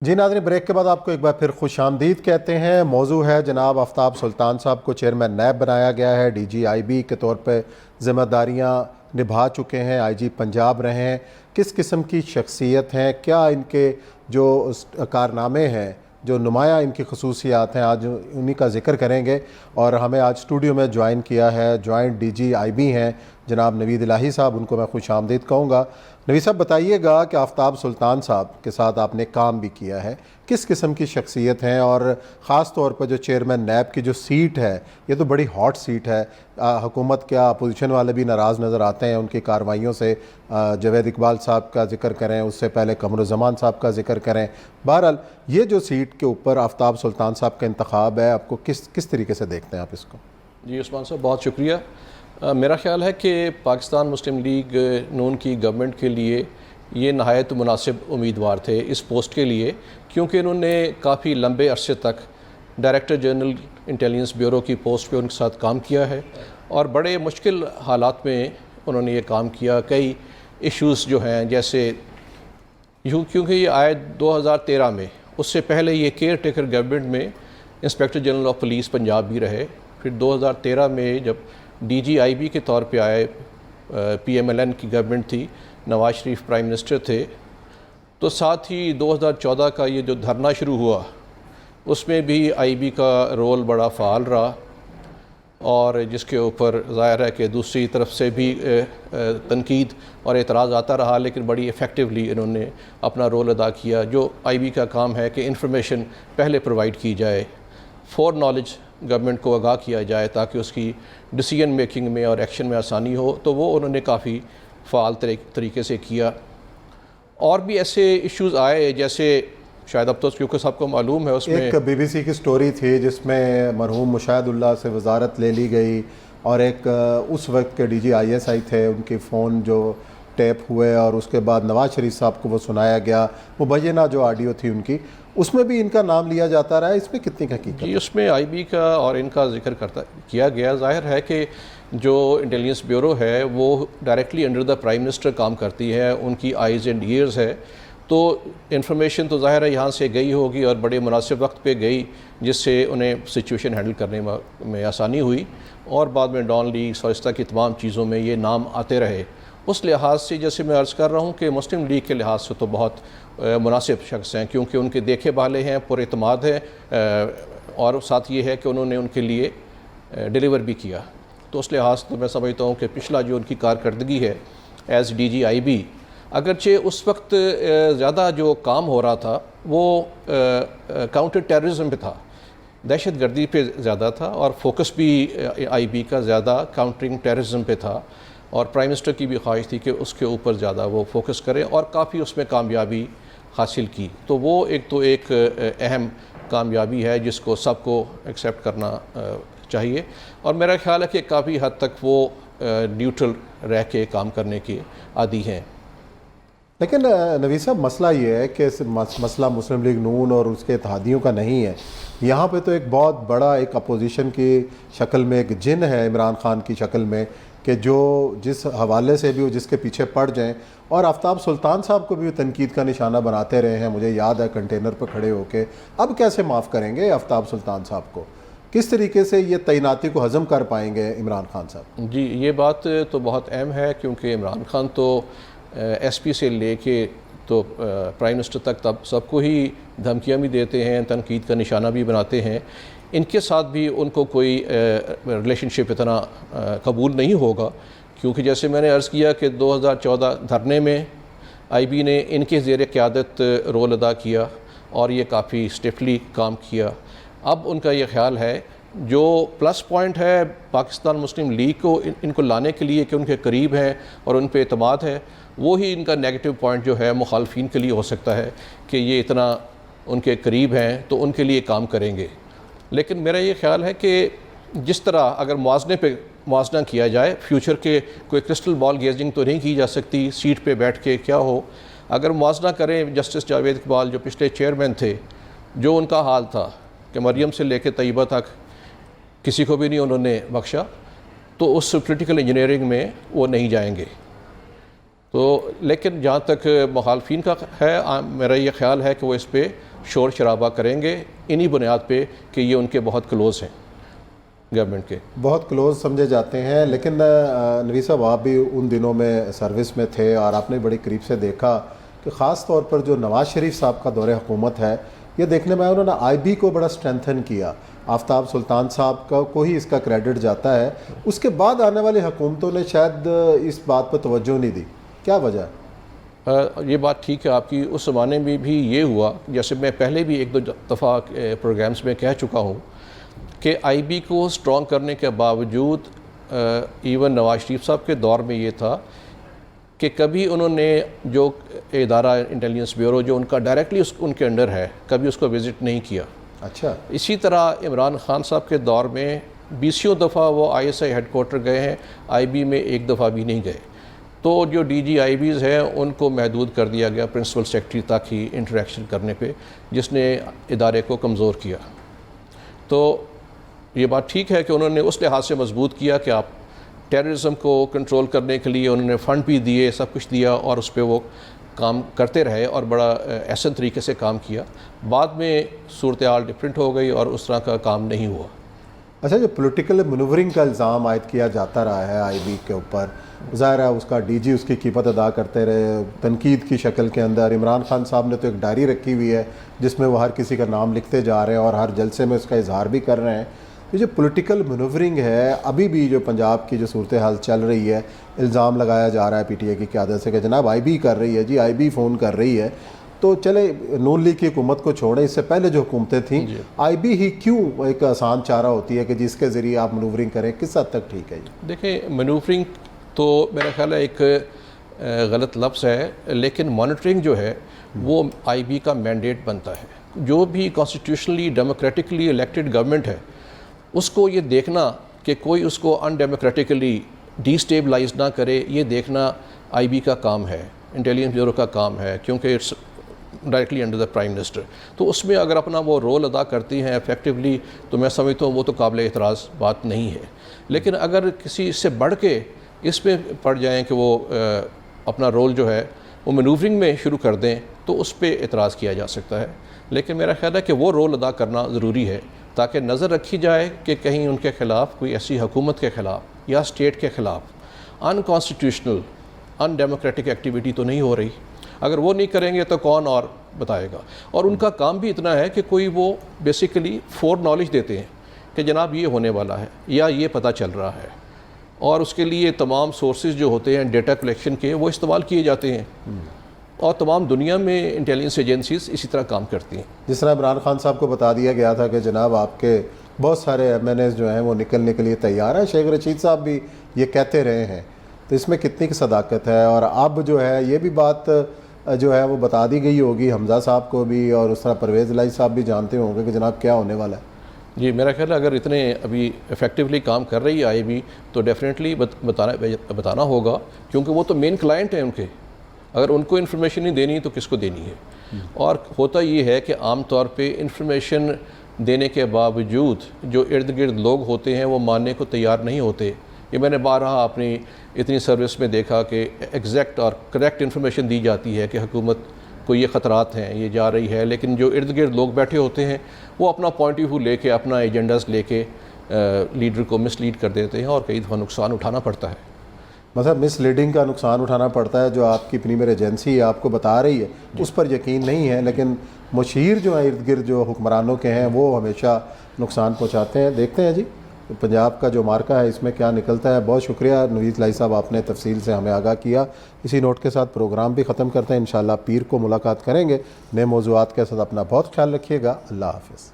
जी नाज़रीन, ब्रेक के बाद आपको एक बार फिर खुश आमदीद कहते हैं। मौजू है जनाब आफ्ताब सुल्तान साहब को चेयरमैन नैब बनाया गया है। DGIB के तौर पे ज़िम्मेदारियां निभा चुके हैं, IG पंजाब रहे हैं। किस किस्म की शख्सियत हैं, क्या इनके जो कारनामे हैं, जो नुमाया इनकी खसूसियात हैं, आज उन्हीं का ज़िक्र करेंगे। और हमें आज स्टूडियो में ज्वाइन किया है जॉइंट DGIB हैं जनाब नवीद इलाही साहब, उनको मैं खुश आमदीद कहूँगा। नवीद साहब, बताइएगा कि आफ्ताब सुल्तान साहब के साथ आपने काम भी किया है, किस किस्म की शख्सियत हैं और ख़ास तौर पर जो चेयरमैन नैब की जो सीट है, ये तो बड़ी हॉट सीट है। हुकूमत क्या अपोजिशन वाले भी नाराज़ नज़र आते हैं उनकी कार्रवाइयों से। जावेद इकबाल साहब का जिक्र करें, उससे पहले कमरुज़्ज़मान साहब का जिक्र करें। बहरहाल ये जो सीट के ऊपर आफ्ताब सुल्तान साहब का इंतखाब है, आपको किस तरीके से देखते हैं आप इसको? जी उस्मान साहब, बहुत शुक्रिया। मेरा ख़्याल है कि पाकिस्तान मुस्लिम लीग नून की गवर्नमेंट के लिए ये नहायत मुनासिब उम्मीदवार थे इस पोस्ट के लिए, क्योंकि इन्होंने काफ़ी लंबे अरसे तक डायरेक्टर जनरल इंटेलिजेंस ब्यूरो की पोस्ट पे उनके साथ काम किया है और बड़े मुश्किल हालात में उन्होंने ये काम किया। कई इश्यूज़ जो हैं, जैसे क्योंकि ये आए 2013 में, उससे पहले ये केयर टेकर गवर्नमेंट में inspector general of police Punjab भी रहे। फिर 2013 में जब DGIB के तौर पे आए, PMLN की गवर्नमेंट थी, नवाज शरीफ प्राइम मिनिस्टर थे, तो साथ ही 2014 का ये जो धरना शुरू हुआ उसमें भी IB का रोल बड़ा फ़ाल रहा, और जिसके ऊपर ज़ाहिर है कि दूसरी तरफ से भी तनकीद और एतराज़ आता रहा, लेकिन बड़ी इफ़ेक्टिवली इन्होंने अपना रोल अदा किया। जो IB का काम है कि इंफॉर्मेशन पहले प्रोवाइड की जाए, फॉर नॉलेज गवर्नमेंट को आगाह किया जाए ताकि उसकी डिसीजन मेकिंग में और एक्शन में आसानी हो, तो वो उन्होंने काफ़ी फ़ाल तरीके से किया। और भी ऐसे इश्यूज़ आए, जैसे शायद अब तो क्योंकि सबको मालूम है, उसमें एक BBC की स्टोरी थी जिसमें मरहूम मुशाहिदुल्लाह से वजारत ले ली गई, और एक उस वक्त के DGISI थे, उनके फ़ोन जो टैप हुए और उसके बाद नवाज शरीफ साहब को वो सुनाया गया, मुबैना जो ऑडियो थी उनकी, उसमें भी इनका नाम लिया जाता रहा है। इसमें कितनी हकीकत? जी, उसमें IB का और इनका जिक्र किया गया। ज़ाहिर है कि जो इंटेलिजेंस ब्यूरो है वो directly under the prime minister काम करती है, उनकी आइज़ एंड ईयर्स है, तो इन्फॉर्मेशन तो ज़ाहिर है यहाँ से गई होगी और बड़े मुनासिब वक्त पे गई, जिससे उन्हें सिचुएशन हैंडल करने में आसानी हुई, और बाद में डॉन लीग्स और इस तरह की तमाम चीज़ों में ये नाम आते रहे। उस लिहाज से जैसे मैं अर्ज़ कर रहा हूँ कि मुस्लिम लीग के लिहाज से तो बहुत मुनासिब शख्स हैं, क्योंकि उनके देखे भाले हैं, पुरएतमाद है, और साथ ये है कि उन्होंने उनके लिए डिलीवर भी किया। तो उस लिहाज तो मैं समझता हूँ कि पिछला जो उनकी कारकर्दगी है एज़ DGIB, अगरचे उस वक्त ज़्यादा जो काम हो रहा था वो काउंटर टेररिज्म पे था, दहशत गर्दी पे ज़्यादा था, और फोकस भी IB का ज़्यादा काउंटरिंग टेररिज्म पे था, और प्राइम मिनिस्टर की भी ख्वाहिश थी कि उसके ऊपर ज़्यादा वो फोकस करें, और काफ़ी उसमें कामयाबी हासिल की। तो वो एक अहम कामयाबी है जिसको सबको एक्सेप्ट करना चाहिए, और मेरा ख्याल है कि काफ़ी हद तक वो न्यूट्रल रह के काम करने के आदी हैं। लेकिन नवीद साहब, मसला ये है कि मसला मुस्लिम लीग नून और उसके इत्तेहादियों का नहीं है। यहाँ पे तो एक बहुत बड़ा एक अपोजिशन की शक्ल में एक जिन है इमरान खान की शक्ल में, कि जो जिस हवाले से भी वो जिसके पीछे पड़ जाएं, और आफ्ताब सुल्तान साहब को भी तनकीद का निशाना बनाते रहे हैं। मुझे याद है कंटेनर पर खड़े होके, अब कैसे माफ़ करेंगे आफ्ताब सुल्तान साहब को? किस तरीके से ये तैनाती को हज़म कर पाएंगे इमरान खान साहब? जी, ये बात तो बहुत अहम है, क्योंकि इमरान खान तो SP से लेके तो प्राइम मिनिस्टर तक तब सबको ही धमकियाँ भी देते हैं, तनकीद का निशाना भी बनाते हैं। इनके साथ भी उनको कोई रिलेशनशिप इतना कबूल नहीं होगा, क्योंकि जैसे मैंने अर्ज़ किया कि 2014 धरने में IB ने इनके ज़ेर क़यादत रोल अदा किया और ये काफ़ी स्टिफली काम किया। अब उनका ये ख्याल है, जो प्लस पॉइंट है पाकिस्तान मुस्लिम लीग को इनको लाने के लिए कि उनके करीब हैं और उन पर एतमाद है, वो ही इनका नेगेटिव पॉइंट जो है मुखालफिन के लिए हो सकता है कि ये इतना उनके करीब हैं तो उनके लिए काम करेंगे। लेकिन मेरा ये ख्याल है कि जिस तरह अगर मुआवजना किया जाए, फ्यूचर के कोई क्रिस्टल बॉल गेजिंग तो नहीं की जा सकती सीट पे बैठ के क्या हो। अगर मुआवजना करें, जस्टिस जावेद इकबाल जो पिछले चेयरमैन थे, जो उनका हाल था कि मरियम से लेकर तैयबा तक किसी को भी नहीं उन्होंने बख्शा, तो उस पोलिटिकल इंजीनियरिंग में वो नहीं जाएंगे। तो लेकिन जहाँ तक मुखालफिन का है, मेरा ये ख्याल है कि वो इस पर شور شرابہ کریں گے انہی بنیاد پہ کہ یہ ان کے بہت کلوز ہیں گورنمنٹ کے. بہت کلوز سمجھے جاتے ہیں. لیکن نوید صاحب آپ بھی ان دنوں میں سروس میں تھے اور آپ نے بڑی قریب سے دیکھا کہ خاص طور پر جو نواز شریف صاحب کا دور حکومت ہے یہ دیکھنے میں انہوں نے آئی بی کو بڑا اسٹرینتھن کیا. آفتاب سلطان صاحب کو ہی اس کا کریڈٹ جاتا ہے. اس کے بعد آنے والی حکومتوں نے شاید اس بات پہ توجہ نہیں دی. کیا وجہ ہے؟ یہ بات ٹھیک ہے آپ کی. اس زمانے میں بھی یہ ہوا, جیسے میں پہلے بھی ایک دو دفعہ پروگرامز میں کہہ چکا ہوں کہ آئی بی کو اسٹرانگ کرنے کے باوجود ایون نواز شریف صاحب کے دور میں یہ تھا کہ کبھی انہوں نے جو ادارہ انٹیلیجنس بیورو جو ان کا ڈائریکٹلی ان کے انڈر ہے کبھی اس کو وزٹ نہیں کیا. اچھا. اسی طرح عمران خان صاحب کے دور میں 20 دفعہ وہ I S I had quarter گئے ہیں, آئی بی میں ایک دفعہ بھی نہیں گئے. تو جو ڈی جی آئی بیز ہیں ان کو محدود کر دیا گیا پرنسپل سیکرٹری تک ہی انٹریکشن کرنے پہ, جس نے ادارے کو کمزور کیا. تو یہ بات ٹھیک ہے کہ انہوں نے اس لحاظ سے مضبوط کیا کہ آپ ٹیررزم کو کنٹرول کرنے کے لیے انہوں نے فنڈ بھی دیے, سب کچھ دیا, اور اس پہ وہ کام کرتے رہے اور بڑا احسن طریقے سے کام کیا. بعد میں صورتحال ڈفرینٹ ہو گئی اور اس طرح کا کام نہیں ہوا. اچھا, جو پولیٹیکل مینوورنگ کا الزام عائد کیا جاتا رہا ہے آئی بی کے اوپر, ظاہر ہے اس کا ڈی جی اس کی قیمت ادا کرتے رہے تنقید کی شکل کے اندر. عمران خان صاحب نے تو ایک ڈائری رکھی ہوئی ہے جس میں وہ ہر کسی کا نام لکھتے جا رہے ہیں اور ہر جلسے میں اس کا اظہار بھی کر رہے ہیں. یہ جو پولیٹیکل مینوورنگ ہے ابھی بھی جو پنجاب کی جو صورتحال چل رہی ہے, الزام لگایا جا رہا ہے پی ٹی آئی کی قیادت سے کہ جناب آئی بی کر رہی ہے, جی آئی بی فون کر رہی ہے. تو چلے نون لیگ کی حکومت کو چھوڑیں, اس سے پہلے جو حکومتیں تھیں آئی بی ہی کیوں ایک آسان چارہ ہوتی ہے کہ جس کے ذریعے آپ مینوورنگ کریں, کس حد تک ٹھیک ہے یہ؟ دیکھیں مینوورنگ تو میرا خیال ہے ایک غلط لفظ ہے, لیکن مانیٹرنگ جو ہے وہ آئی بی کا مینڈیٹ بنتا ہے. جو بھی کانسٹیٹیوشنلی ڈیموکریٹکلی الیکٹڈ گورنمنٹ ہے اس کو یہ دیکھنا کہ کوئی اس کو ان ڈیموکریٹکلی ڈی اسٹیبلائز نہ کرے, یہ دیکھنا آئی بی کا کام ہے, انٹیلیجنس بیورو کا کام ہے, کیونکہ it's directly under the prime minister. تو اس میں اگر اپنا وہ رول ادا کرتی ہیں افیکٹولی تو میں سمجھتا ہوں وہ تو قابل اعتراض بات نہیں ہے. لیکن اگر کسی اس سے بڑھ کے اس میں پڑ جائیں کہ وہ اپنا رول جو ہے وہ مینوورنگ میں شروع کر دیں تو اس پہ اعتراض کیا جا سکتا ہے. لیکن میرا خیال ہے کہ وہ رول ادا کرنا ضروری ہے تاکہ نظر رکھی جائے کہ کہیں ان کے خلاف کوئی ایسی حکومت کے خلاف یا اسٹیٹ کے خلاف ان کانسٹیٹیوشنل ان ڈیموکریٹک ایکٹیویٹی تو نہیں ہو رہی. اگر وہ نہیں کریں گے تو کون اور بتائے گا. اور ان کا کام بھی اتنا ہے کہ کوئی وہ بیسیکلی فور نالج دیتے ہیں کہ جناب یہ ہونے والا ہے یا یہ پتہ چل رہا ہے, اور اس کے لیے تمام سورسز جو ہوتے ہیں ڈیٹا کلیکشن کے وہ استعمال کیے جاتے ہیں, اور تمام دنیا میں انٹیلیجنس ایجنسیز اسی طرح کام کرتی ہیں. جس طرح عمران خان صاحب کو بتا دیا گیا تھا کہ جناب آپ کے بہت سارے ایم این ایز جو ہیں وہ نکلنے کے لیے تیار ہیں, شیخ رشید صاحب بھی یہ کہتے رہے ہیں, تو اس میں کتنی کی صداقت ہے؟ اور اب جو ہے یہ بھی بات جو ہے وہ بتا دی گئی ہوگی حمزہ صاحب کو بھی, اور اس طرح پرویز الہی صاحب بھی جانتے ہوں گے کہ جناب کیا ہونے والا ہے. جی میرا خیال ہے اگر اتنے ابھی افیکٹولی کام کر رہی ہے آئی بی تو ڈیفینیٹلی بتانا ہوگا, کیونکہ وہ تو مین کلائنٹ ہیں ان کے. اگر ان کو انفارمیشن نہیں دینی تو کس کو دینی ہے؟ اور ہوتا یہ ہے کہ عام طور پہ انفارمیشن دینے کے باوجود جو ارد گرد لوگ ہوتے ہیں وہ ماننے کو تیار نہیں ہوتے. یہ میں نے بارہا اپنی اتنی سروس میں دیکھا کہ ایگزیکٹ اور کریکٹ انفارمیشن دی جاتی ہے کہ حکومت کو یہ خطرات ہیں, یہ جا رہی ہے, لیکن جو ارد گرد لوگ بیٹھے ہوتے ہیں وہ اپنا پوائنٹ آف ویو لے کے اپنا ایجنڈاز لے کے لیڈر کو مس لیڈ کر دیتے ہیں, اور کئی دفعہ نقصان اٹھانا پڑتا ہے. مطلب مس لیڈنگ کا نقصان اٹھانا پڑتا ہے. جو آپ کی پریمیئر ایجنسی آپ کو بتا رہی ہے اس پر یقین نہیں ہے, لیکن مشیر جو ہیں ارد گرد جو حکمرانوں کے ہیں وہ ہمیشہ نقصان پہنچاتے ہیں. دیکھتے ہیں جی پنجاب کا جو مارکہ ہے اس میں کیا نکلتا ہے. بہت شکریہ نوید الہی صاحب, آپ نے تفصیل سے ہمیں آگاہ کیا. اسی نوٹ کے ساتھ پروگرام بھی ختم کرتے ہیں. انشاءاللہ پیر کو ملاقات کریں گے نئے موضوعات کے ساتھ. اپنا بہت خیال رکھیے گا. اللہ حافظ.